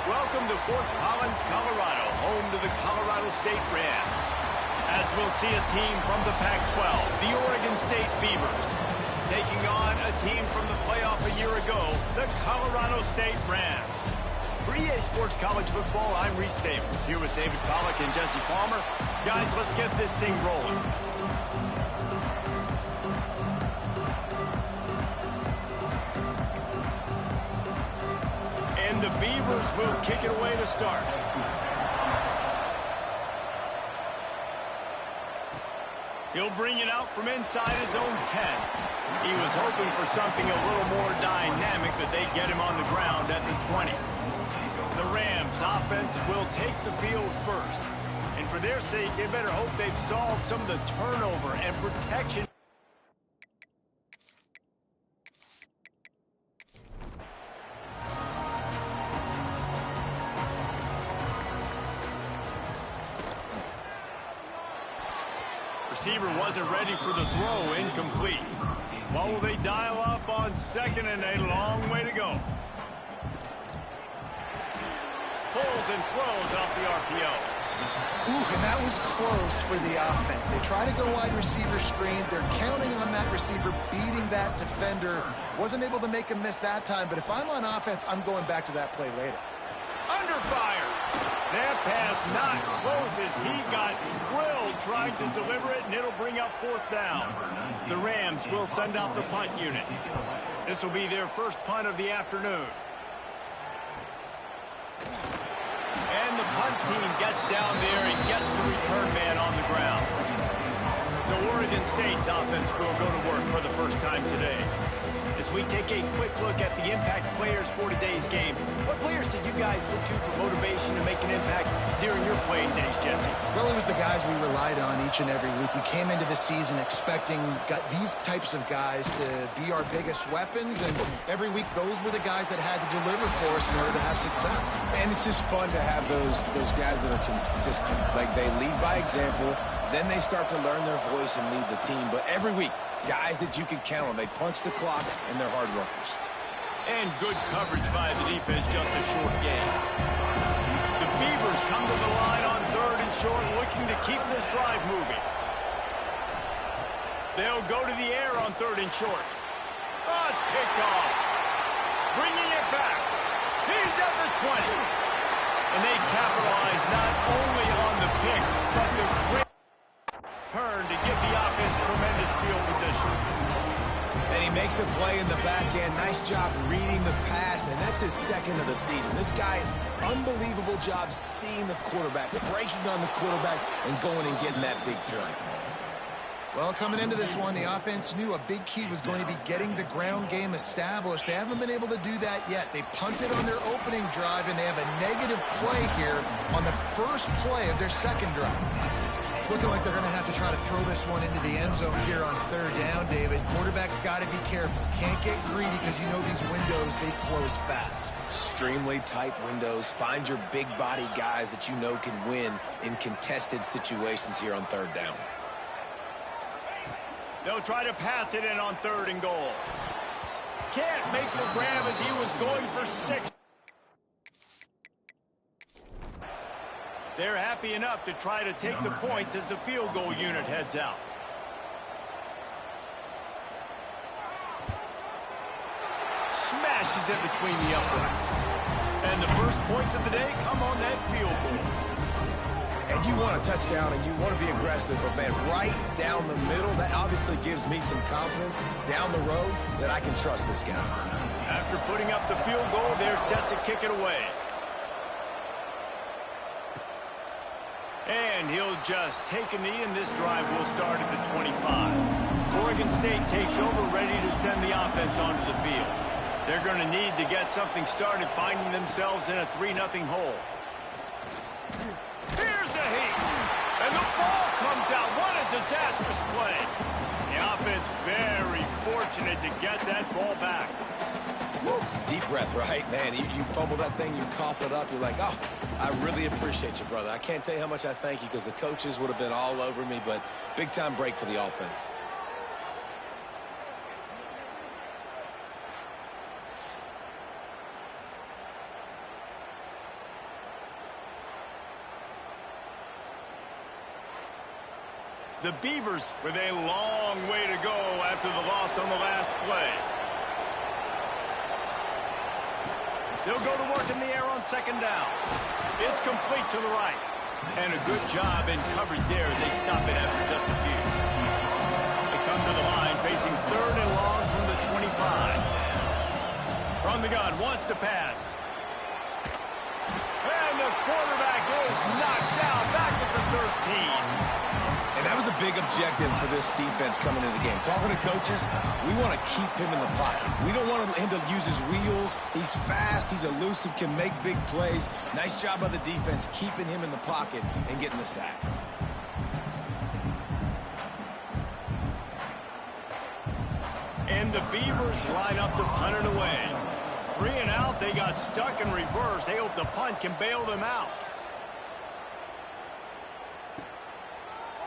Welcome to Fort Collins, Colorado, home to the Colorado State Rams. As we'll see a team from the Pac-12, the Oregon State Beavers, taking on a team from the playoff a year ago, the Colorado State Rams. For EA Sports College Football, I'm Reese Davis, here with David Pollack and Jesse Palmer. Guys, let's get this thing rolling. And the Beavers will kick it away to start. He'll bring it out from inside his own 10. He was hoping for something a little more dynamic, but they get him on the ground at the 20. The Rams offense will take the field first. And for their sake, they better hope they've solved some of the turnover and protection. Receiver wasn't ready for the throw, incomplete. What will they dial up on second and a long way to go? Pulls and throws off the RPO. Ooh, and that was close for the offense. They try to go wide receiver screen. They're counting on that receiver beating that defender. Wasn't able to make him miss that time, but if I'm on offense, I'm going back to that play later. Under fire. That pass not close as he got drilled trying to deliver it, and it'll bring up fourth down. The Rams will send out the punt unit. This will be their first punt of the afternoon. And the punt team gets down there and gets the return man on the ground. So Oregon State's offense will go to work for the first time today. As we take a quick look at the impact players for today's game, what players did you guys look to for motivation to make an impact during your playing days, Jesse? Well, it was the guys we relied on each and every week. We came into the season expecting these types of guys to be our biggest weapons, and every week those were the guys that had to deliver for us in order to have success. And it's just fun to have those guys that are consistent. Like, they lead by example, then they start to learn their voice and lead the team. But every week, guys that you can count on. They punch the clock, and they're hard workers. And good coverage by the defense, just a short gain. The Beavers come to the line on third and short, looking to keep this drive moving. They'll go to the air on third and short. Oh, it's picked off. Bringing it back. He's at the 20. And they capitalize not only on the pick, but the great turn to give the offense tremendous field position. And he makes a play in the back end. Nice job reading the pass, and that's his second of the season. This guy, unbelievable job seeing the quarterback, breaking on the quarterback, and going and getting that big play. Well, coming into this one, the offense knew a big key was going to be getting the ground game established. They haven't been able to do that yet. They punted on their opening drive, and they have a negative play here on the first play of their second drive. It's looking like they're going to have to try to throw this one into the end zone here on third down, David. Quarterback's got to be careful. Can't get greedy because you know these windows, they close fast. Extremely tight windows. Find your big body guys that you know can win in contested situations here on third down. They'll try to pass it in on third and goal. Can't make the grab as he was going for 6. They're happy enough to try to take the points as the field goal unit heads out. Smashes it between the uprights. And the first points of the day come on that field goal. And you want a touchdown and you want to be aggressive, but man, right down the middle, that obviously gives me some confidence down the road that I can trust this guy. After putting up the field goal, they're set to kick it away. And he'll just take a knee, and this drive will start at the 25. Oregon State takes over, ready to send the offense onto the field. They're going to need to get something started, finding themselves in a 3-0 hole. Here's a heat, and the ball comes out. What a disastrous play. The offense very fortunate to get that ball back. Woo. Deep breath, right? Man, you fumble that thing, you cough it up, you're like, oh, I really appreciate you, brother. I can't tell you how much I thank you because the coaches would have been all over me, but big-time break for the offense. The Beavers with a long way to go after the loss on the last play. They'll go to work in the air on second down. It's complete to the right. And a good job in coverage there as they stop it after just a few. They come to the line facing 3rd and long from the 25. From the gun, wants to pass. And the quarterback is knocked down back at the 13. And that was a big objective for this defense coming into the game. Talking to coaches, we want to keep him in the pocket. We don't want him to use his wheels. He's fast, he's elusive, can make big plays. Nice job by the defense keeping him in the pocket and getting the sack. And the Beavers line up to punt it away. 3 and out, they got stuck in reverse. They hope the punt can bail them out.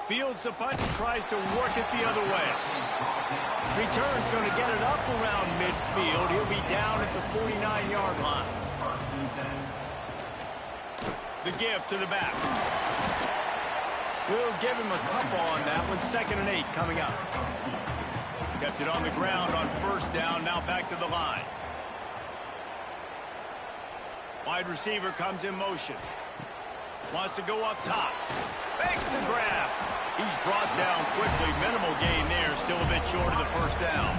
Fields the punt and tries to work it the other way. Return's going to get it up around midfield. He'll be down at the 49-yard line. The give to the back. We'll give him a couple on that one. 2nd and 8 coming up. Kept it on the ground on 1st down. Now back to the line. Wide receiver comes in motion. Wants to go up top. Makes the grab. He's brought down quickly. Minimal gain there. Still a bit short of the 1st down.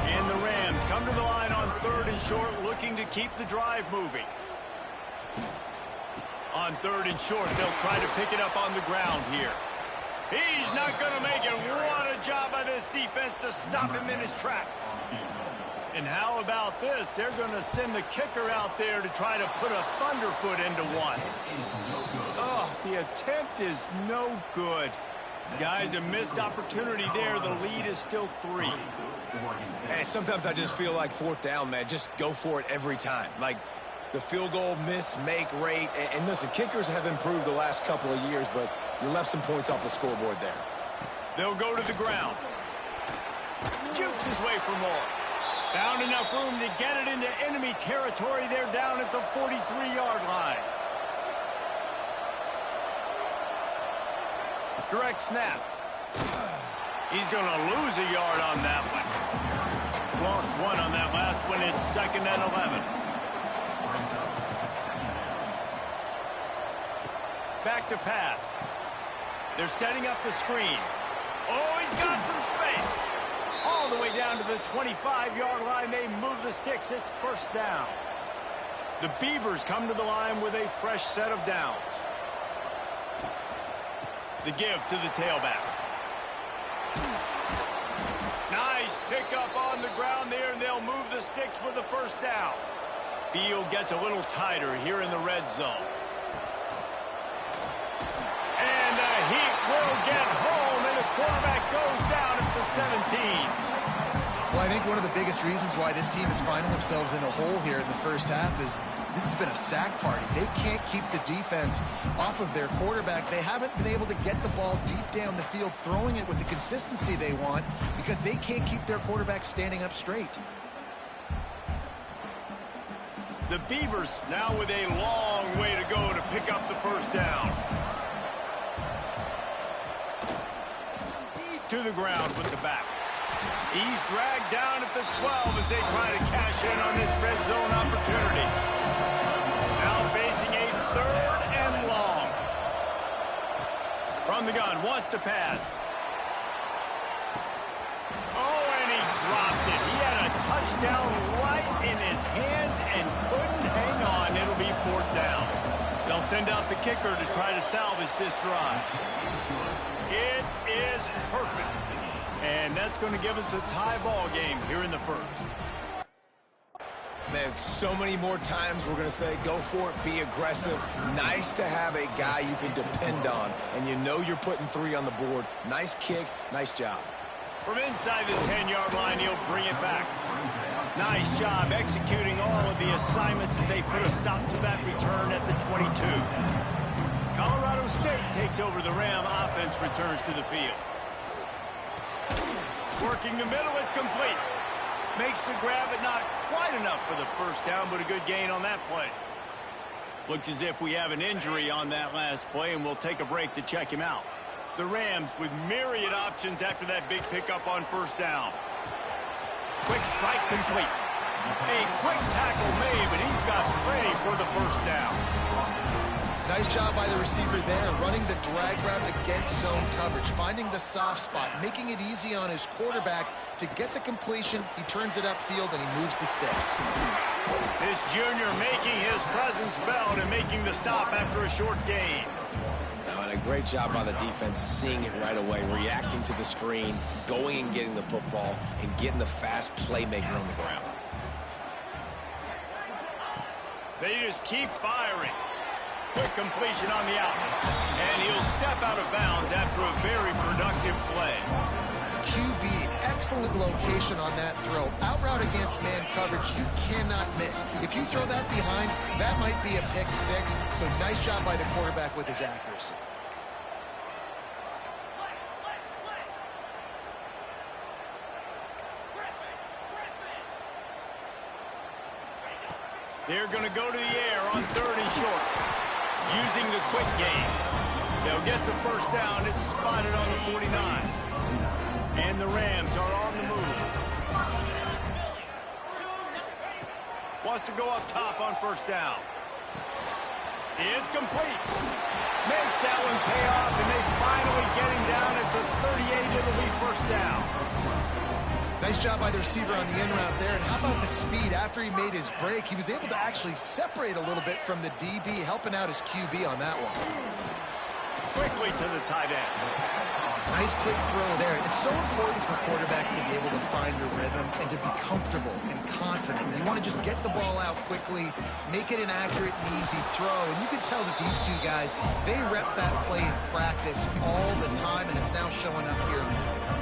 And the Rams come to the line on 3rd and short, looking to keep the drive moving. On 3rd and short, they'll try to pick it up on the ground here. He's not going to make it. What a job by this defense to stop him in his tracks. And how about this? They're going to send the kicker out there to try to put a thunderfoot into one. Oh, the attempt is no good. Guys, a missed opportunity there. The lead is still 3. Hey, sometimes I just feel like 4th down, man. Just go for it every time. Like the field goal miss-make rate. And listen, kickers have improved the last couple of years, but you left some points off the scoreboard there. They'll go to the ground. Jukes his way for more. Found enough room to get it into enemy territory. They're down at the 43-yard line. Direct snap. He's going to lose a yard on that one. Lost 1 on that last one. It's 2nd and 11. Back to pass. They're setting up the screen. Oh, he's got some space. All the way down to the 25-yard line. They move the sticks. It's 1st down. The Beavers come to the line with a fresh set of downs. The give to the tailback. Nice pickup on the ground there, and they'll move the sticks with the 1st down. Field gets a little tighter here in the red zone. And the Heat will get home, and the quarterback goes down at the 17. Well, I think one of the biggest reasons why this team is finding themselves in a hole here in the 1st half is this has been a sack party. They can't keep the defense off of their quarterback. They haven't been able to get the ball deep down the field, throwing it with the consistency they want because they can't keep their quarterback standing up straight. The Beavers now with a long way to go to pick up the 1st down. To the ground with the back. He's dragged down at the 12 as they try to cash in on this red zone opportunity. Now facing a 3rd and long. From the gun, wants to pass. Oh, and he dropped it. He had a touchdown right in his hands and couldn't hang on. It'll be 4th down. They'll send out the kicker to try to salvage this drive. It is perfect. And that's going to give us a tie ball game here in the 1st. Man, so many more times we're going to say, go for it, be aggressive. Nice to have a guy you can depend on, and you know you're putting 3 on the board. Nice kick, nice job. From inside the 10-yard line, he'll bring it back. Nice job executing all of the assignments as they put a stop to that return at the 22. Colorado State takes over the Ram offense, returns to the field. Working the middle, it's complete. Makes the grab, but not quite enough for the 1st down, but a good gain on that play. Looks as if we have an injury on that last play, and we'll take a break to check him out. The Rams with myriad options after that big pickup on first down. Quick strike complete. A quick tackle made, but he's got Frey for the first down. Nice job by the receiver there, running the drag route against zone coverage, finding the soft spot, making it easy on his quarterback to get the completion. He turns it upfield, and he moves the sticks. This junior making his presence felt and making the stop after a short gain. And a great job by the defense seeing it right away, reacting to the screen, going and getting the football, and getting the fast playmaker on the ground. They just keep firing. Quick completion on the out. And he'll step out of bounds after a very productive play. QB, excellent location on that throw. Out route against man coverage, you cannot miss. If you throw that behind, that might be a pick six. So nice job by the quarterback with his accuracy. They're going to go to the air on 3rd and short. Using the quick game. They'll get the first down. It's spotted on the 49. And the Rams are on the move. Wants to go up top on first down. It's complete. Makes that one pay off, and they finally get him down at the 38. It'll be first down. Nice job by the receiver on the in route there. And how about the speed after he made his break? He was able to actually separate a little bit from the DB, helping out his QB on that one. Quickly to the tight end. Nice quick throw there. It's so important for quarterbacks to be able to find a rhythm and to be comfortable and confident. You want to just get the ball out quickly, make it an accurate and easy throw. And you can tell that these two guys, they rep that play in practice all the time, and it's now showing up here on the field.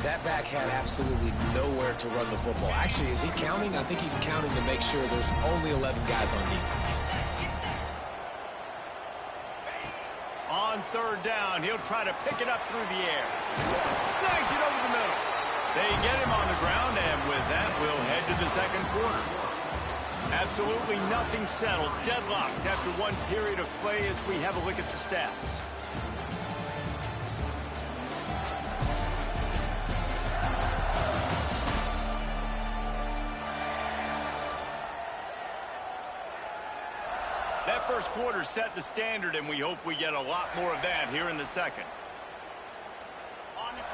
That back had absolutely nowhere to run the football. Actually, is he counting? I think he's counting to make sure there's only 11 guys on defense. On 3rd down, he'll try to pick it up through the air. Snags it over the middle. They get him on the ground, and with that, we'll head to the second quarter. Absolutely nothing settled. Deadlocked after one period of play as we have a look at the stats. That first quarter set the standard, and we hope we get a lot more of that here in the second.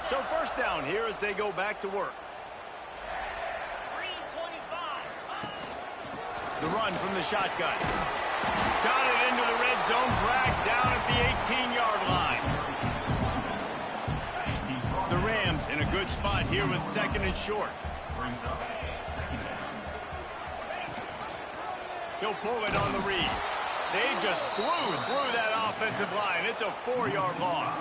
So first down here as they go back to work. The run from the shotgun. Got it into the red zone, dragged down at the 18-yard line. The Rams in a good spot here with 2nd and short. He'll pull it on the read. They just blew through that offensive line. It's a 4-yard loss.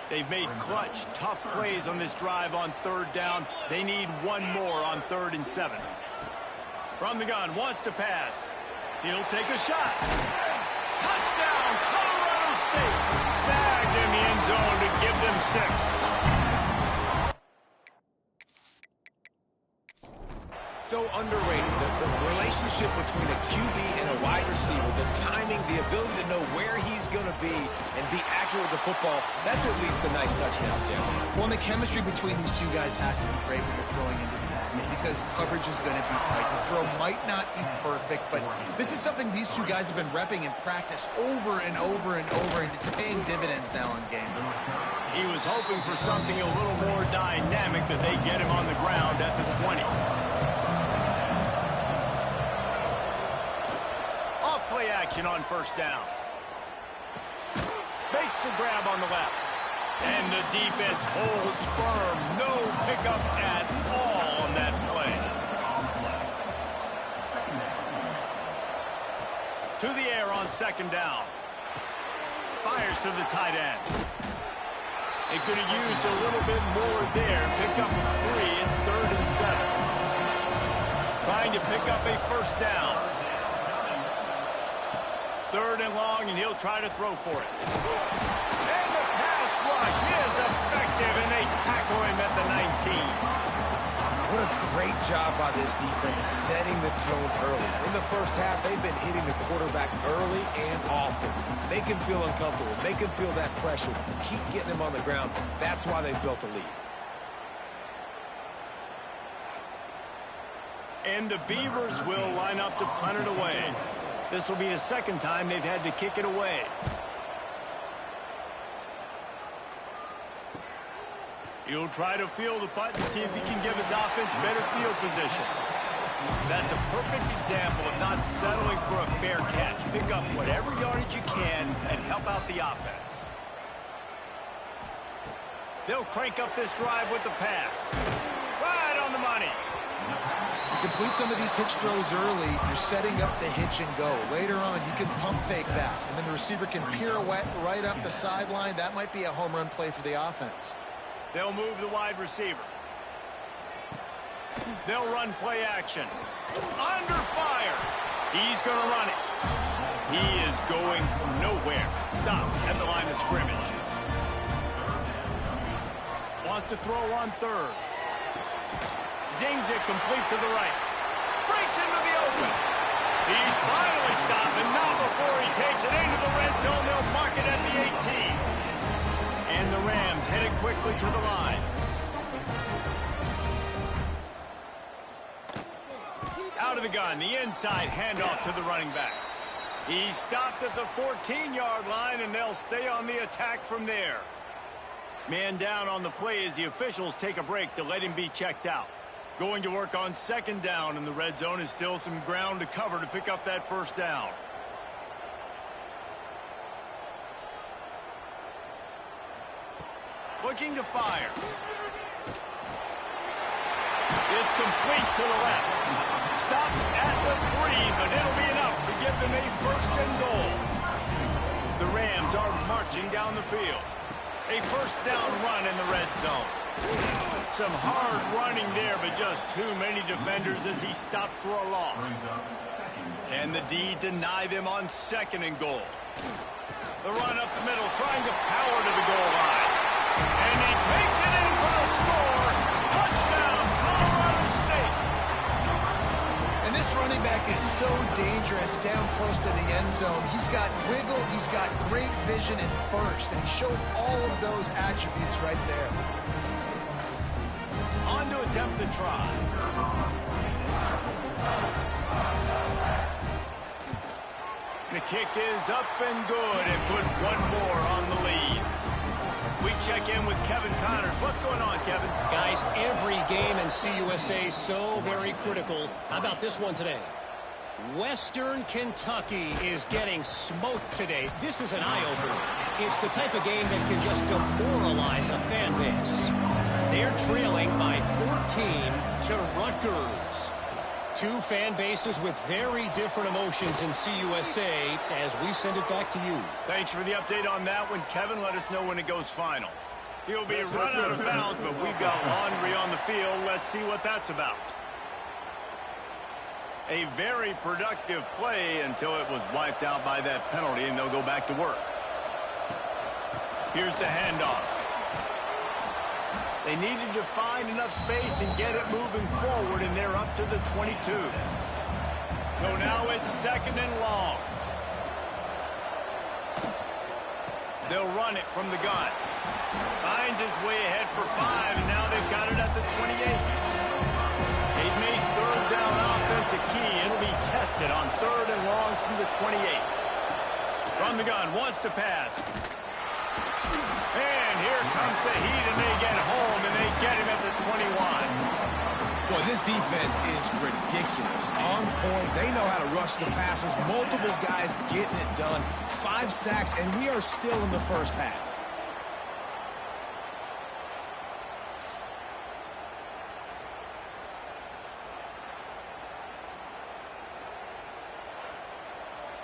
They've made clutch, tough plays on this drive on 3rd down. They need one more on 3rd and 7. From the gun, wants to pass. He'll take a shot. Touchdown, Colorado State. Snagged in the end zone to give them 6. So underrated. The relationship between a QB and a wide receiver, the timing, the ability to know where he's going to be and be accurate with the football, that's what leads to nice touchdowns, Jesse. Well, and the chemistry between these two guys has to be great when you're throwing into the basket because coverage is going to be tight. The throw might not be perfect, but this is something these two guys have been repping in practice over and over and over, and it's paying dividends now on game. He was hoping for something a little more dynamic, but they get him on the ground at the 20. Play action on first down. Makes the grab on the left. And the defense holds firm. No pickup at all on that play. To the air on 2nd down. Fires to the tight end. They could have used a little bit more there. Pick up 3. It's 3rd and 7. Trying to pick up a first down. 3rd and long, and he'll try to throw for it. And the pass rush is effective, and they tackle him at the 19. What a Great job by this defense setting the tone early. In the first half, they've been hitting the quarterback early and often. They can feel uncomfortable. They can feel that pressure. Keep getting them on the ground. That's why they've built a lead. And the Beavers will line up to punt it away. This will be the second time they've had to kick it away. He'll try to field the punt and see if he can give his offense better field position. That's a perfect example of not settling for a fair catch. Pick up whatever yardage you can and help out the offense. They'll crank up this drive with the pass. Right on the money. You complete some of these hitch throws early, you're setting up the hitch and go. Later on, you can pump fake that, and then the receiver can pirouette right up the sideline. That might be a home run play for the offense. They'll move the wide receiver. They'll run play action. Under fire. He's going to run it. He is going nowhere. Stop at the line of scrimmage. Wants to throw on third. Zings it complete to the right. Breaks into the open. He's finally stopped, and not before he takes it into the red zone. They'll mark it at the 18. And the Rams headed quickly to the line. Out of the gun, the inside handoff to the running back. He stopped at the 14-yard line, and they'll stay on the attack from there. Man down on the play as the officials take a break to let him be checked out. Going to work on second down, and the red zone is still some ground to cover to pick up that first down. Looking to fire. It's complete to the left. Stop at the 3, but it'll be enough to give them a first and goal. The Rams are marching down the field. A first down run in the red zone. Some hard running there, but just too many defenders as he stopped for a loss. Can the D deny them on second and goal? The run up the middle, trying to power to the goal line. And he takes it in for the score. Touchdown, Colorado State. And this running back is so dangerous down close to the end zone. He's got wiggle, he's got great vision and burst, and he showed all of those attributes right there. On to attempt the try. The kick is up and good, and put one more on the lead. We check in with Kevin Connors. What's going on, Kevin? Guys, every game in CUSA so very critical. How about this one today? Western Kentucky is getting smoked today. This is an eye-opener. It's the type of game that can just demoralize a fan base. They're trailing by 14 to Rutgers. Two fan bases with very different emotions in CUSA as we send it back to you. Thanks for the update on that one, Kevin. Let us know when it goes final. He'll be run out of bounds, but we've got laundry on the field. Let's see what that's about. A very productive play until it was wiped out by that penalty, and they'll go back to work. Here's the handoff. They needed to find enough space and get it moving forward, and they're up to the 22. So now it's second and long. They'll run it from the gun. Finds his way ahead for 5, and now they've got it at the 28. They've made third down offense a key. It'll be tested on third and long from the 28. From the gun, wants to pass. And here comes the heat, and they get home, and they get him at the 21. Boy, this defense is ridiculous. On point. They know how to rush the passers. Multiple guys getting it done. 5 sacks, and we are still in the first half.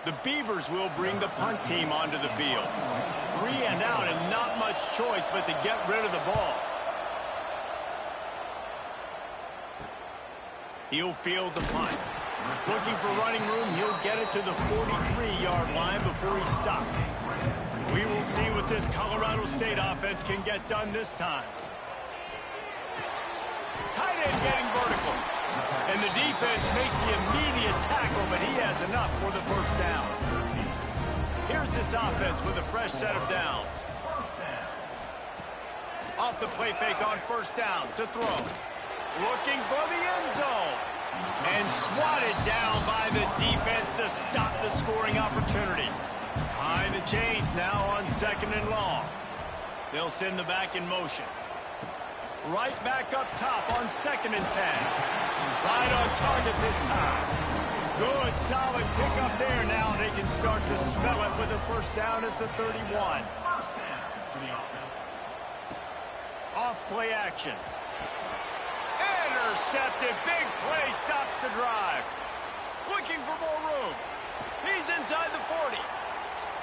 The Beavers will bring the punt team onto the field. 3 and out, and not much choice but to get rid of the ball. He'll field the punt. Looking for running room, he'll get it to the 43-yard line before he's stopped. We will see what this Colorado State offense can get done this time. Tight end getting vertical. And the defense makes the immediate tackle, but he has enough for the first down. Here's this offense with a fresh set of downs. Off the play fake on first down to throw. Looking for the end zone. And swatted down by the defense to stop the scoring opportunity. Behind the chains now on 2nd and long. They'll send the back in motion. Right back up top on 2nd and 10. Right on target this time. Good, solid pickup there. Now they can start to smell it with a first down at the 31. Off play action. Intercepted. Big play stops the drive. Looking for more room. He's inside the 40.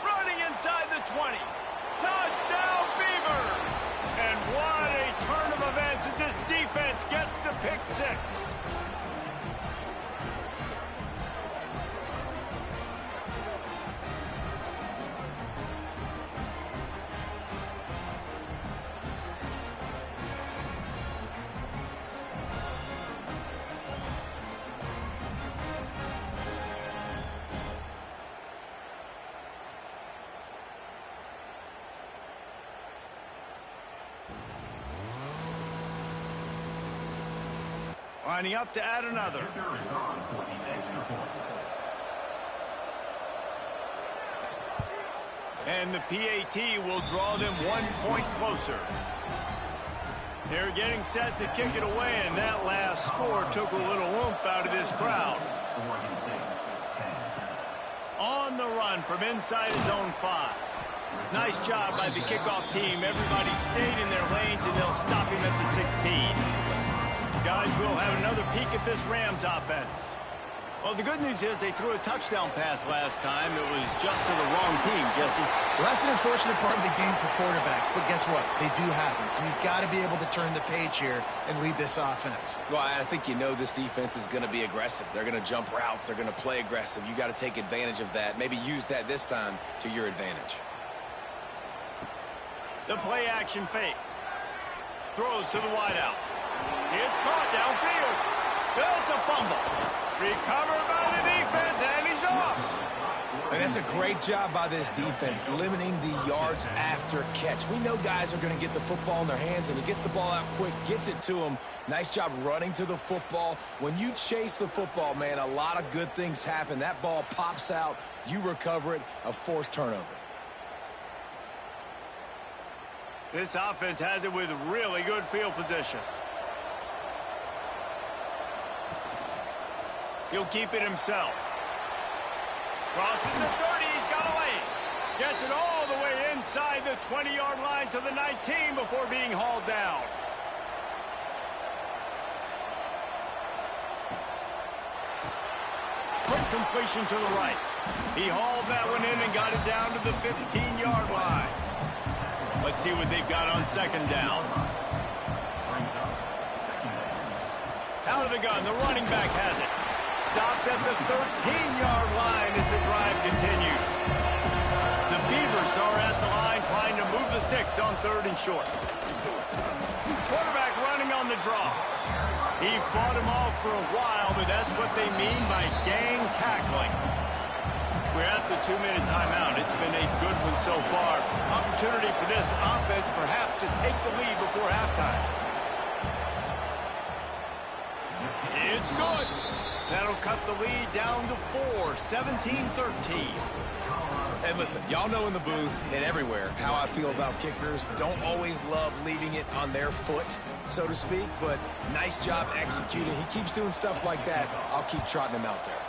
Running inside the 20. Touchdown, Beavers! And what a turn of events as this defense gets the pick 6. Lining up to add another. And the PAT will draw them 1 point closer. They're getting set to kick it away, and that last score took a little oomph out of this crowd. On the run from inside his own 5. Nice job by the kickoff team. Everybody stayed in their lanes, and they'll stop him at the 16. Guys, we'll have another peek at this Rams offense. Well, the good news is they threw a touchdown pass last time. It was just to the wrong team, Jesse. Well, that's an unfortunate part of the game for quarterbacks, but guess what? They do happen, so you've got to be able to turn the page here and lead this offense. Well, I think you know this defense is going to be aggressive. They're going to jump routes. They're going to play aggressive. You got to take advantage of that. Maybe use that this time to your advantage. The play action fake. Throws to the wideout. It's caught downfield. That's a fumble. Recovered by the defense, and he's off. And that's a great job by this defense, limiting the yards after catch. We know guys are going to get the football in their hands, and he gets the ball out quick, gets it to him. Nice job running to the football. When you chase the football, man, a lot of good things happen. That ball pops out, you recover it, a forced turnover. This offense has it with really good field position. He'll keep it himself. Crosses the 30, he's got a lane. Gets it all the way inside the 20-yard line to the 19 before being hauled down. Quick completion to the right. He hauled that one in and got it down to the 15-yard line. Let's see what they've got on 2nd down. Out of the gun, the running back has it. Stopped at the 13-yard line as the drive continues. The Beavers are at the line trying to move the sticks on 3rd and short. Quarterback running on the draw. He fought him off for a while, but that's what they mean by gang tackling. We're at the 2-minute timeout. It's been a good one so far. Opportunity for this offense perhaps to take the lead before halftime. It's good. That'll cut the lead down to 4, 17-13. And listen, y'all know in the booth and everywhere how I feel about kickers. Don't always love leaving it on their foot, so to speak, but nice job executing. He keeps doing stuff like that. I'll keep trotting him out there.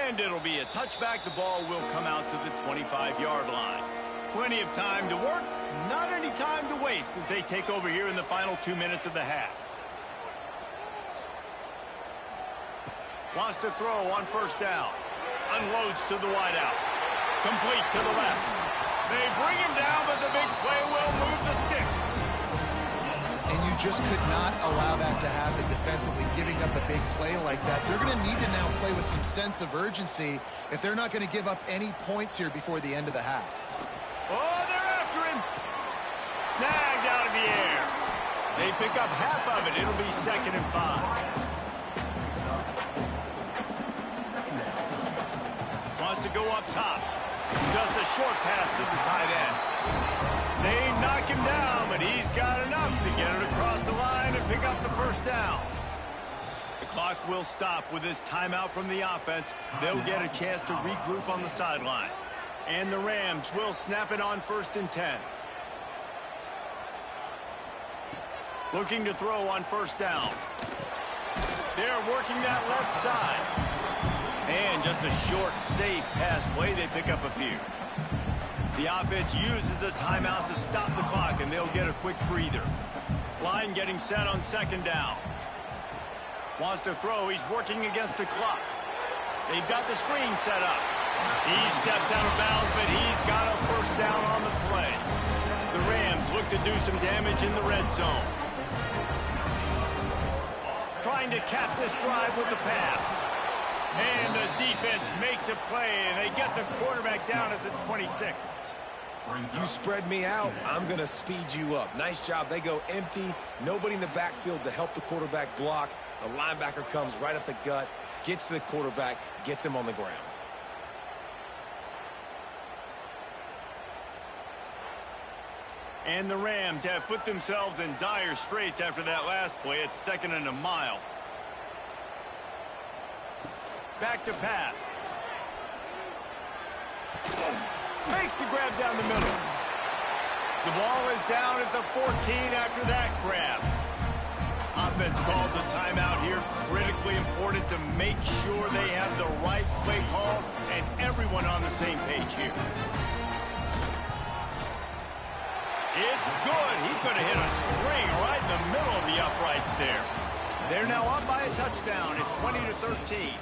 And it'll be a touchback. The ball will come out to the 25-yard line. Plenty of time to work, not any time to waste as they take over here in the final 2 minutes of the half. Wants to throw on 1st down. Unloads to the wideout. Complete to the left. They bring him down, but the big play will move the sticks. And you just could not allow that to happen defensively, giving up a big play like that. They're going to need to now play with some sense of urgency if they're not going to give up any points here before the end of the half. Oh, they're after him. Snagged out pick up half of it. It'll be 2nd and 5. Wants to go up top. Just a short pass to the tight end. They knock him down, but he's got enough to get it across the line and pick up the 1st down. The clock will stop with this timeout from the offense. They'll get a chance to regroup on the sideline. And the Rams will snap it on 1st and 10. Looking to throw on 1st down. They're working that left side. And just a short, safe pass play. They pick up a few. The offense uses a timeout to stop the clock, and they'll get a quick breather. Line getting set on 2nd down. Wants to throw. He's working against the clock. They've got the screen set up. He steps out of bounds, but he's got a 1st down on the play. The Rams look to do some damage in the red zone. Trying to cap this drive with the pass. And the defense makes a play, and they get the quarterback down at the 26. You spread me out, I'm going to speed you up. Nice job. They go empty. Nobody in the backfield to help the quarterback block. The linebacker comes right up the gut, gets to the quarterback, gets him on the ground. And the Rams have put themselves in dire straits after that last play. It's 2nd and a mile. Back to pass. Makes the grab down the middle. The ball is down at the 14 after that grab. Offense calls a timeout here. Critically important to make sure they have the right play call and everyone on the same page here. It's good. He could have hit a string right in the middle of the uprights there. They're now up by a touchdown at 20-13.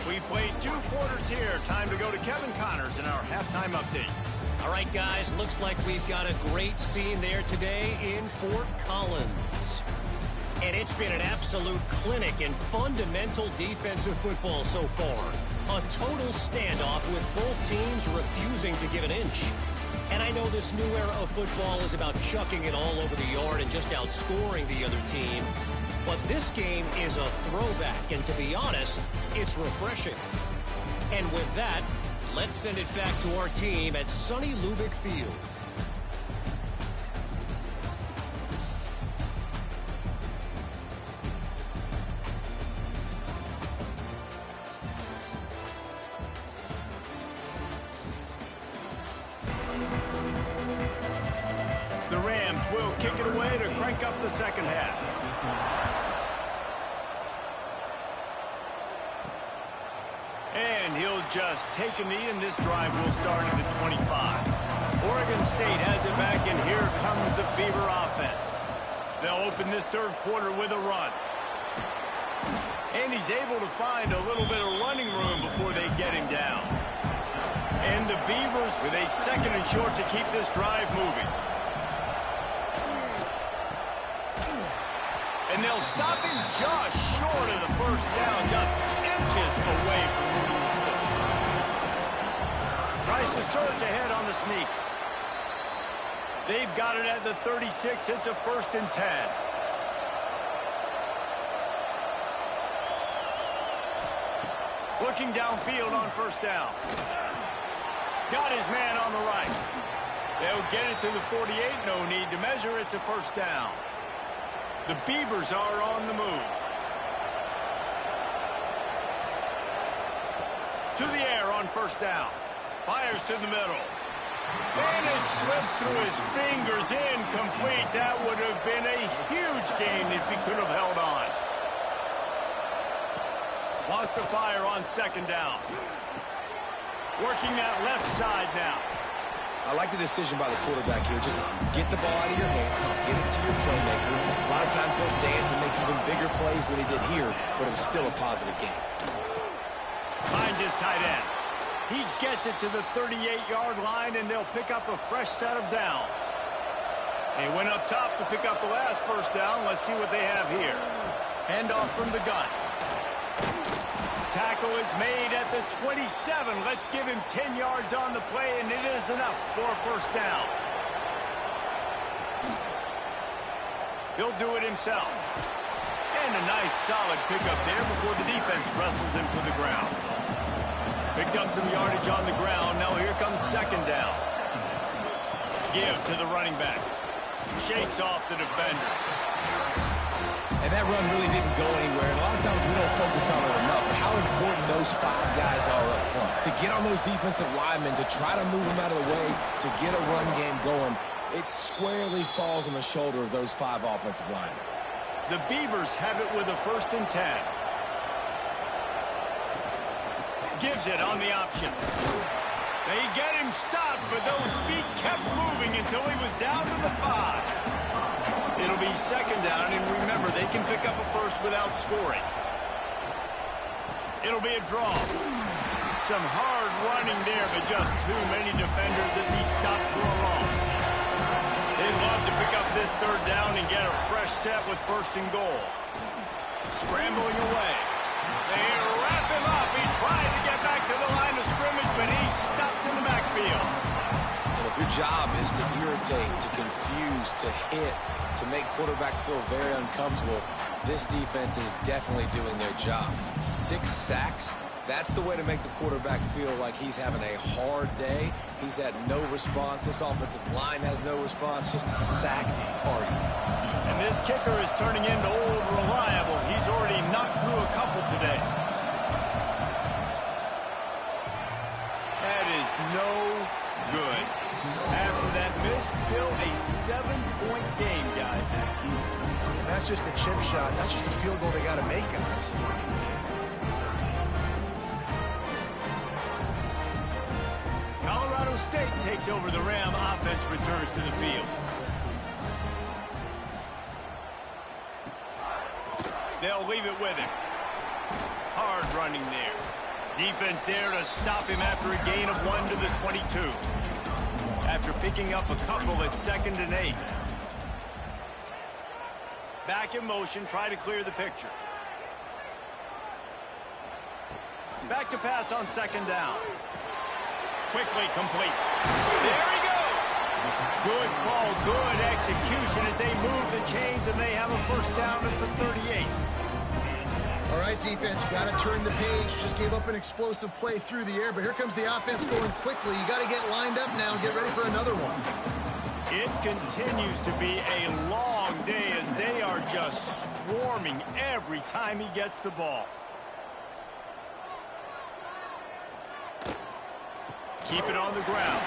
We played 2 quarters here. Time to go to Kevin Connors in our halftime update. All right, guys, looks like we've got a great scene there today in Fort Collins. And it's been an absolute clinic in fundamental defensive football so far. A total standoff with both teams refusing to give an inch. And I know this new era of football is about chucking it all over the yard and just outscoring the other team. But this game is a throwback, and to be honest, it's refreshing. And with that, let's send it back to our team at sunny Lubick Field. The Rams will kick it away to crank up the 2nd half. And he'll just take a knee, and this drive will start at the 25. Oregon State has it back, and here comes the Beaver offense. They'll open this 3rd quarter with a run. And he's able to find a little bit of running room before they get him down. And the Beavers with a 2nd and short to keep this drive moving. And they'll stop him just short of the 1st down, just inches away from moving the sticks. Tries to surge ahead on the sneak. They've got it at the 36. It's a 1st and 10. Looking downfield on 1st down. Got his man on the right. They'll get it to the 48. No need to measure. It's a 1st down. The Beavers are on the move. To the air on 1st down. Fires to the middle. And it slips through his fingers, incomplete. That would have been a huge gain if he could have held on. Wants to fire on 2nd down. Working that left side now. I like the decision by the quarterback here. Just get the ball out of your hands, get it to your playmaker. A lot of times he'll dance and make even bigger plays than he did here, but it was still a positive game. Finds his tight end. He gets it to the 38-yard line, and they'll pick up a fresh set of downs. They went up top to pick up the last 1st down. Let's see what they have here. Handoff from the gun. Tackle is made at the 27. Let's give him 10 yards on the play, and it is enough for a 1st down. He'll do it himself. And a nice solid pickup there before the defense wrestles him to the ground. Picked up some yardage on the ground. Now here comes second down. Give to the running back. Shakes off the defender. And that run really didn't go anywhere. And a lot of times we don't focus on it enough. But how important those 5 guys are up front. To get on those defensive linemen, to try to move them out of the way, to get a run game going, it squarely falls on the shoulder of those 5 offensive linemen. The Beavers have it with a 1st and 10. Gives it on the option. They get him stopped, but those feet kept moving until he was down to the 5. It'll be second down, and remember, they can pick up a first without scoring. It'll be a draw. Some hard running there, but just too many defenders as he stopped for a loss. They'd love to pick up this 3rd down and get a fresh set with 1st and goal. Scrambling away. They wrap him up. He tried to get back to the line of scrimmage, but he's stopped in the backfield. And if your job is to irritate, to confuse, to hit, to make quarterbacks feel very uncomfortable, this defense is definitely doing their job. 6 sacks. That's the way to make the quarterback feel like he's having a hard day. He's had no response. This offensive line has no response. Just a sack party. And this kicker is turning into old reliable. He's already knocked through a couple today. That is no good. After that miss, still a 7-point game, guys. And that's just the chip shot. That's just a field goal they got to make, guys. Colorado State takes over the Ram. Offense returns to the field. They'll leave it with him. Hard running there. Defense there to stop him after a gain of 1 to the 22. After picking up a couple at 2nd and 8. Back in motion, try to clear the picture. Back to pass on 2nd down. Quickly complete. There he goes. Good call, good execution as they move the chains and they have a 1st down at the 38. All right, defense, you got to turn the page. Just gave up an explosive play through the air, but here comes the offense going quickly. You got to get lined up now and get ready for another one. It continues to be a long day as they are just swarming every time he gets the ball. Keep it on the ground.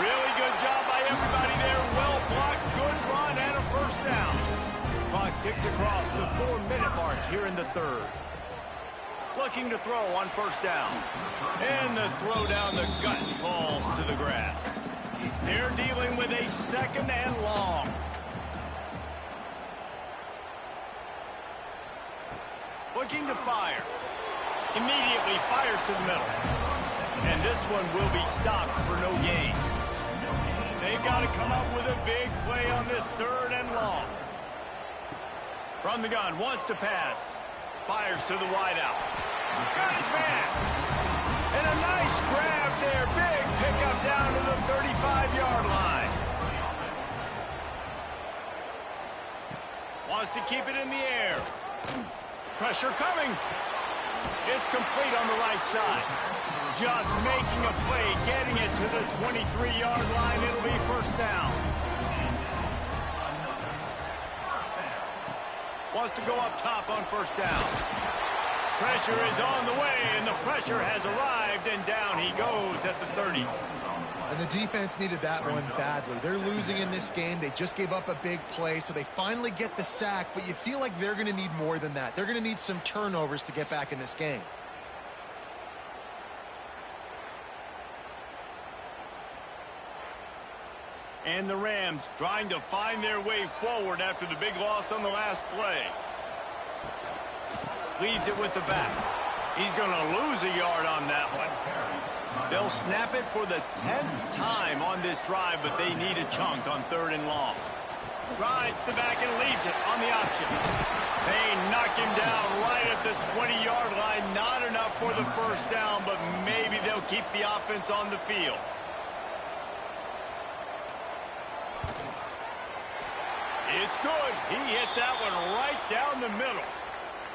Really good job by everybody there. Well blocked, good run, and a 1st down. Clock ticks across the 4-minute mark here in the 3rd. Looking to throw on 1st down. And the throw down the gut falls to the grass. They're dealing with a 2nd and long. Looking to fire. Immediately fires to the middle. And this one will be stopped for no gain. They've got to come up with a big play on this 3rd and long. From the gun, wants to pass. Fires to the wideout. Got his man. And a nice grab there. Big pickup down to the 35-yard line. Wants to keep it in the air. Pressure coming. It's complete on the right side. Just making a play, getting it to the 23-yard line. It'll be 1st down. Wants to go up top on 1st down. Pressure is on the way, and the pressure has arrived, and down he goes at the 30. And the defense needed that one badly. They're losing in this game. They just gave up a big play, so they finally get the sack, but you feel like they're going to need more than that. They're going to need some turnovers to get back in this game. And the Rams trying to find their way forward after the big loss on the last play. Leaves it with the back. He's going to lose a yard on that one. They'll snap it for the 10th time on this drive, but they need a chunk on 3rd and long. Rides the back and leaves it on the option. They knock him down right at the 20-yard line. Not enough for the 1st down, but maybe they'll keep the offense on the field. It's good. He hit that one right down the middle.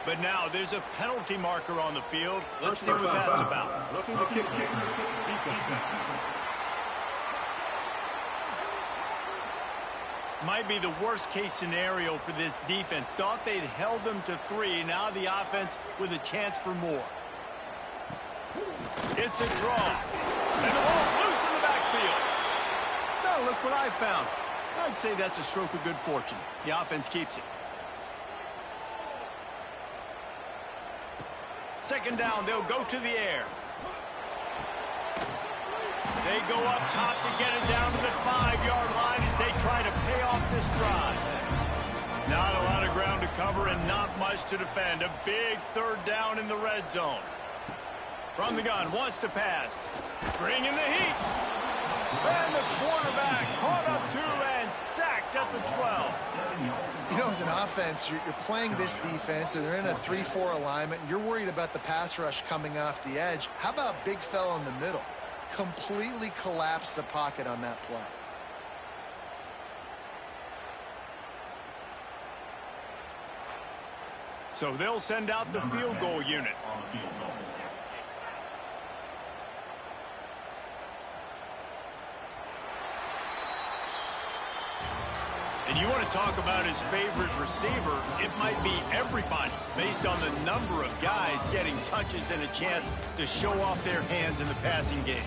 But now there's a penalty marker on the field. Let's see what that's about. Looking to kick. Defense. Might be the worst case scenario for this defense. Thought they'd held them to 3. Now the offense with a chance for more. It's a draw. And the ball's loose in the backfield. Now look what I found. I'd say that's a stroke of good fortune. The offense keeps it. Second down, they'll go to the air. They go up top to get it down to the 5-yard line as they try to pay off this drive. Not a lot of ground to cover and not much to defend. A big third down in the red zone. From the gun, wants to pass. Bringing the heat. And the quarterback caught up to and sacked at the 12. You know, as an offense, you're playing this defense, and they're in a 3-4 alignment, and you're worried about the pass rush coming off the edge. How about big fella in the middle? Completely collapsed the pocket on that play. So they'll send out the field goal unit. And you want to talk about his favorite receiver, it might be everybody, based on the number of guys getting touches and a chance to show off their hands in the passing game.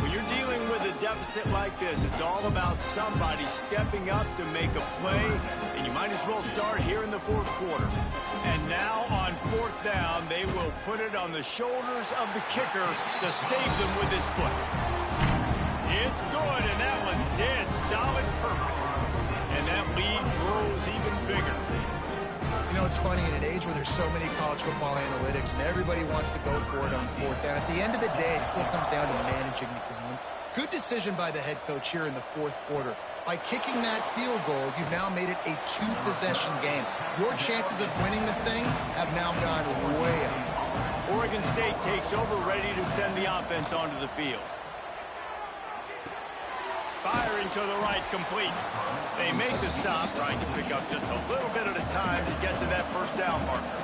When you're dealing with a deficit like this, it's all about somebody stepping up to make a play, and you might as well start here in the fourth quarter. And now on fourth down, they will put it on the shoulders of the kicker to save them with his foot. It's good, and that was dead solid perfect. And that lead grows even bigger. You know, it's funny, in an age where there's so many college football analytics and everybody wants to go for it on fourth down, at the end of the day, it still comes down to managing the game. Good decision by the head coach here in the fourth quarter. By kicking that field goal, you've now made it a 2-possession game. Your chances of winning this thing have now gone way up. Oregon State takes over, ready to send the offense onto the field. Firing to the right, complete. They make the stop, trying to pick up just a little bit at a time to get to that first down marker.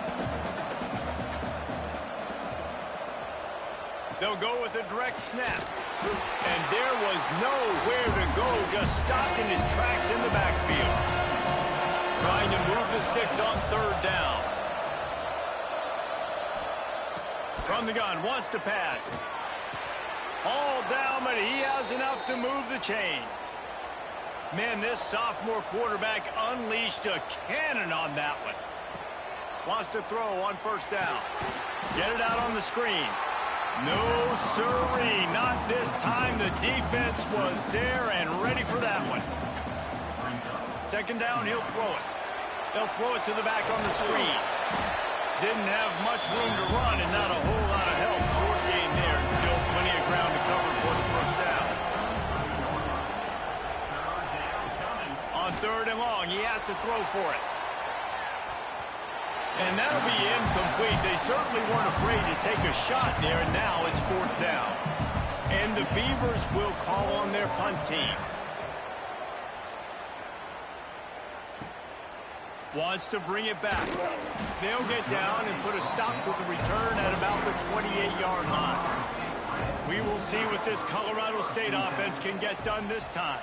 They'll go with a direct snap. And there was nowhere to go, just stopped in his tracks in the backfield. Trying to move the sticks on third down. From the gun, wants to pass. All down, but he has enough to move the chains. Man, this sophomore quarterback unleashed a cannon on that one. Wants to throw on first down. Get it out on the screen. No, sirree, not this time. The defense was there and ready for that one. Second down, he'll throw it. They'll throw it to the back on the screen. Didn't have much room to run and not a whole lot of help. Short gain there and still plenty of ground to cover for the first down. On third and long, he has to throw for it. And that'll be incomplete. They certainly weren't afraid to take a shot there, and now it's fourth down. And the Beavers will call on their punt team. Wants to bring it back. They'll get down and put a stop to the return at about the 28-yard line. We will see what this Colorado State offense can get done this time.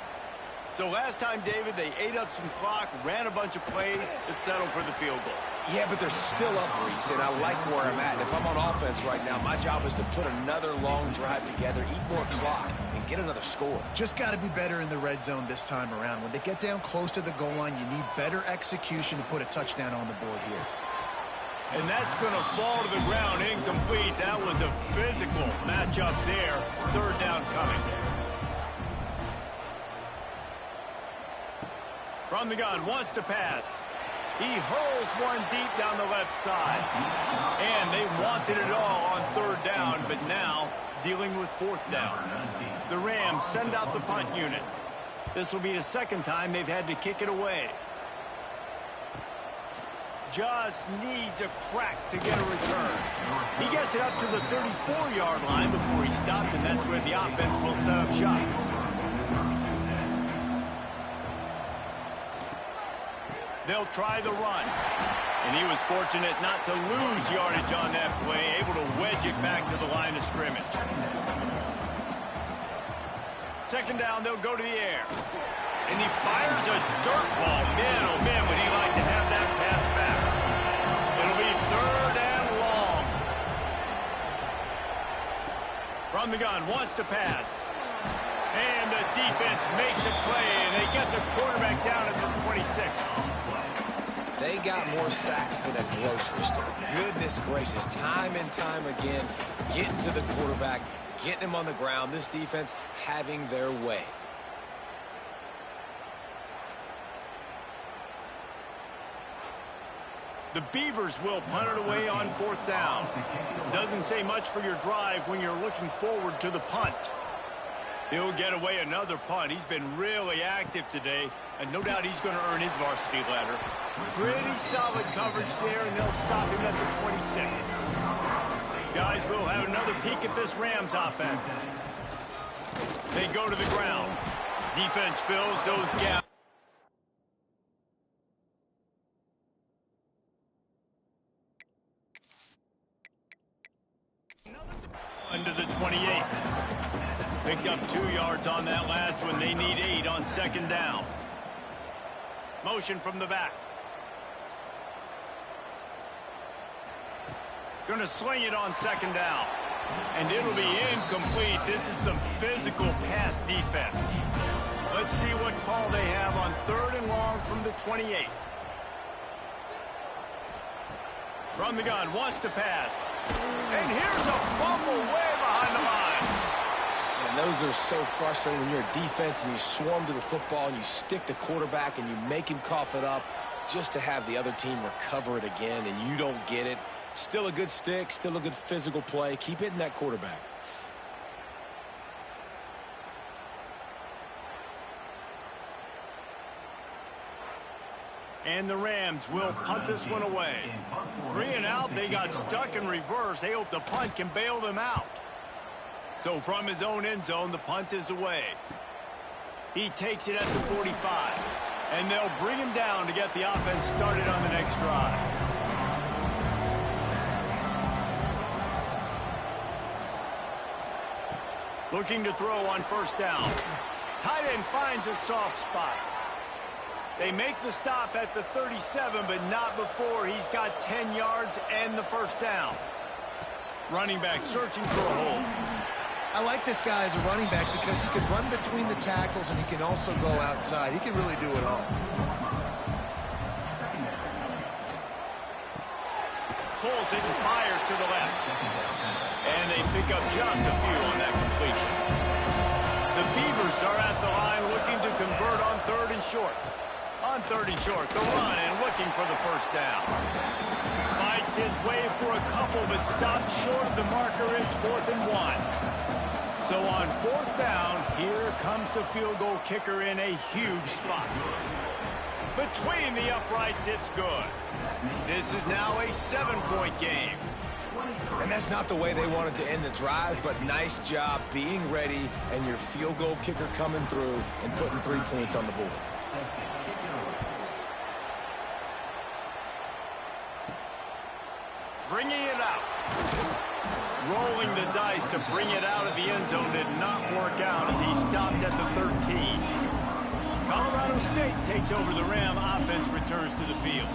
So last time, David, they ate up some clock, ran a bunch of plays, and settled for the field goal. Yeah, but they're still up, Reese, and I like where I'm at. If I'm on offense right now, my job is to put another long drive together, eat more clock, and get another score. Just got to be better in the red zone this time around. When they get down close to the goal line, you need better execution to put a touchdown on the board here. And that's going to fall to the ground incomplete. That was a physical matchup there. Third down coming. From the gun, wants to pass. He hurls one deep down the left side. And they wanted it all on third down, but now dealing with fourth down. The Rams send out the punt unit. This will be the second time they've had to kick it away. just needs a crack to get a return. He gets it up to the 34-yard line before he stopped, and that's where the offense will set up shop. They'll try the run. And he was fortunate not to lose yardage on that play, able to wedge it back to the line of scrimmage. Second down, they'll go to the air. And he fires a dirt ball. Man, oh man, would he like to have that pass back. It'll be 3rd and long. From the gun, wants to pass. And the defense makes a play, and they get the quarterback down at the 26. They got more sacks than a grocery store. Goodness gracious, time and time again, getting to the quarterback, getting him on the ground. This defense having their way. The Beavers will punt it away on 4th down. Doesn't say much for your drive when you're looking forward to the punt. He'll get away another punt. He's been really active today, and no doubt he's going to earn his varsity ladder. Pretty solid coverage there, and they'll stop him at the 26. Guys, we'll have another peek at this Rams offense. They go to the ground. Defense fills those gaps. Under the 28. Picked up 2 yards on that last one. They need 8 on 2nd down. Motion from the back. Going to sling it on 2nd down. And it'll be incomplete. This is some physical pass defense. Let's see what call they have on 3rd and long from the 28. From the gun, wants to pass. And here's a fumble way behind the line. And those are so frustrating when you're a defense and you swarm to the football and you stick the quarterback and you make him cough it up just to have the other team recover it again and you don't get it. Still a good stick, still a good physical play. Keep hitting that quarterback. And the Rams will punt this one away. 3 and out, they got stuck in reverse. They hope the punt can bail them out. So from his own end zone, the punt is away. He takes it at the 45. And they'll bring him down to get the offense started on the next drive. Looking to throw on 1st down. Tight end finds a soft spot. They make the stop at the 37, but not before he's got 10 yards and the 1st down. Running back searching for a hole. I like this guy as a running back because he can run between the tackles and he can also go outside. He can really do it all. Pulls it and fires to the left. And they pick up just a few on that completion. The Beavers are at the line looking to convert on 3rd and short. On 3rd and short, the run and looking for the 1st down. Fights his way for a couple, but stops short of the marker. It's 4th and 1. So on 4th down, here comes the field goal kicker in a huge spot. Between the uprights, it's good. This is now a 7-point game. And that's not the way they wanted to end the drive, but nice job being ready and your field goal kicker coming through and putting 3 points on the board. Bringing it out. Rolling the dice to bring it out of the end zone did not work out as he stopped at the 13. Colorado State takes over the Ram. Offense returns to the field.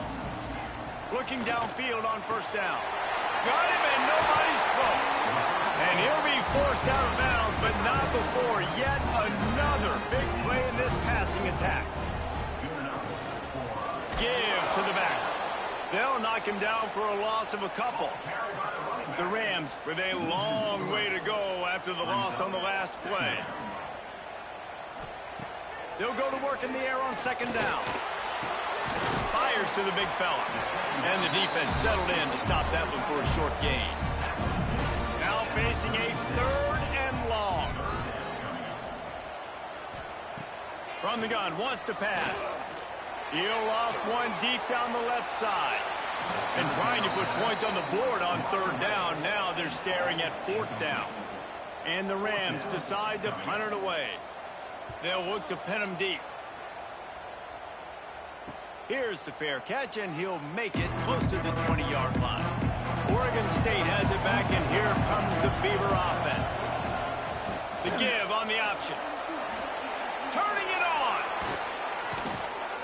Looking downfield on 1st down. Got him and nobody's close. And he'll be forced out of bounds, but not before yet another big play in this passing attack. Give to the back. They'll knock him down for a loss of a couple. The Rams with a long way to go after the loss on the last play. They'll go to work in the air on 2nd down. Fires to the big fella. And the defense settled in to stop that one for a short gain. Now facing a 3rd and long. From the gun, wants to pass. He'll off one deep down the left side. And trying to put points on the board on third down. Now they're staring at fourth down. And the Rams decide to punt it away. They'll look to pin him deep. Here's the fair catch, and he'll make it close to the 20-yard line. Oregon State has it back, and here comes the Beaver offense. The give on the option. Turning it on.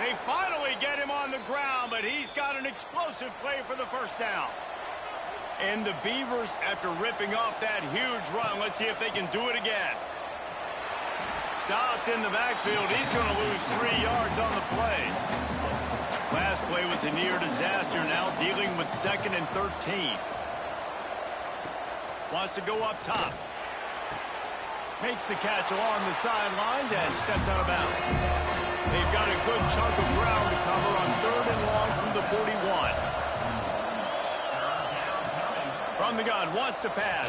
They finally get him on the ground, but he's got an explosive play for the first down. And the Beavers, after ripping off that huge run, let's see if they can do it again. Stopped in the backfield. He's going to lose 3 yards on the play. Last play was a near disaster. Now dealing with 2nd and 13. Wants to go up top. Makes the catch along the sidelines and steps out of bounds. They've got a good chunk of ground to cover on 3rd and long from the 41. From the gun, wants to pass.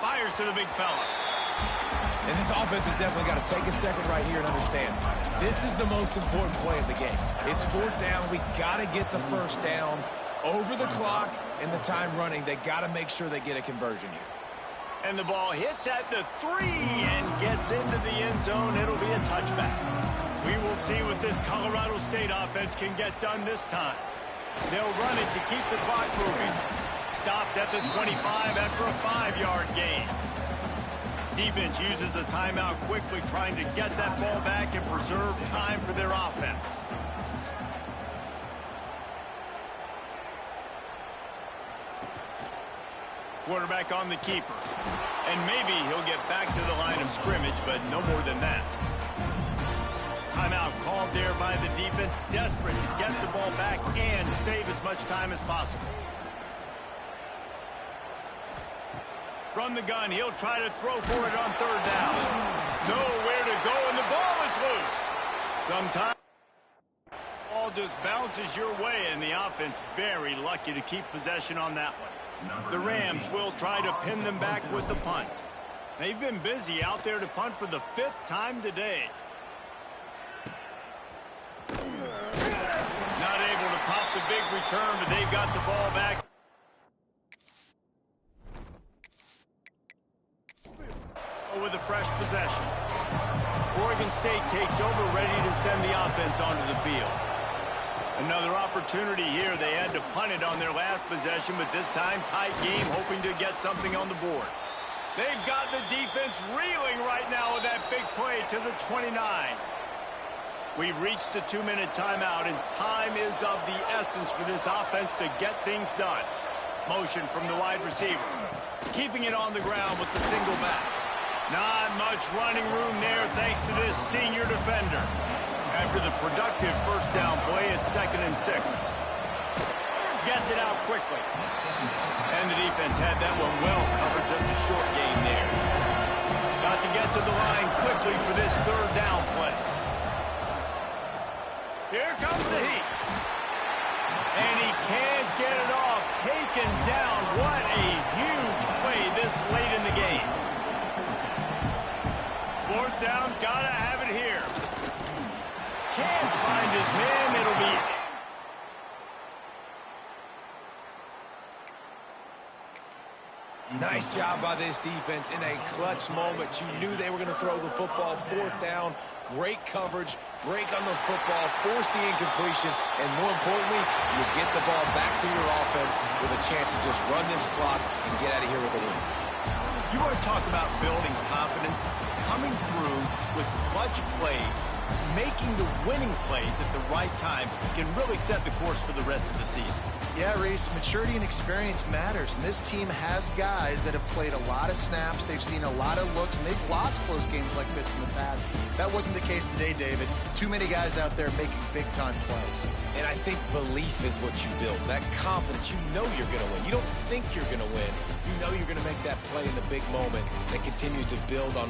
Fires to the big fella. And this offense has definitely got to take a second right here and understand. This is the most important play of the game. It's 4th down. We got to get the first down over the clock and the time running. They got to make sure they get a conversion here. And the ball hits at the 3 and gets into the end zone. It'll be a touchback. We will see what this Colorado State offense can get done this time. They'll run it to keep the clock moving. Stopped at the 25 after a 5-yard gain. Defense uses a timeout quickly, trying to get that ball back and preserve time for their offense. Quarterback on the keeper. And maybe he'll get back to the line of scrimmage, but no more than that. Timeout called there by the defense, desperate to get the ball back and save as much time as possible. From the gun, he'll try to throw for it on 3rd down. Nowhere to go, and the ball is loose. Sometimes the ball just bounces your way, and the offense very lucky to keep possession on that one. The Rams will try to pin them back with the punt. They've been busy out there to punt for the 5th time today. Not able to pop the big return, but they've got the ball back. With a fresh possession. Oregon State takes over, ready to send the offense onto the field. Another opportunity here. They had to punt it on their last possession, but this time tight game, hoping to get something on the board. They've got the defense reeling right now with that big play to the 29. We've reached the 2-minute timeout, and time is of the essence for this offense to get things done. Motion from the wide receiver. Keeping it on the ground with the single back. Not much running room there thanks to this senior defender. After the productive first down play, it's 2nd and 6. Gets it out quickly. And the defense had that one well covered, just a short game there. Got to get to the line quickly for this 3rd down play. Here comes the heat. And he can't get it off. Taken down. What a huge play this late in the game. 4th down, gotta have it here. Can't find his man. It'll be... Nice job by this defense in a clutch moment. You knew they were going to throw the football. 4th down, great coverage, break on the football, force the incompletion, and more importantly, you get the ball back to your offense with a chance to just run this clock and get out of here with a win. You want to talk about building confidence? Coming through with clutch plays, making the winning plays at the right time can really set the course for the rest of the season. Yeah, Reese, maturity and experience matters, and this team has guys that have played a lot of snaps, they've seen a lot of looks, and they've lost close games like this in the past. That wasn't the case today, David. Too many guys out there making big-time plays. And I think belief is what you build. That confidence, you know you're going to win. You don't think you're going to win. You know you're going to make that play in the big moment that continues to build on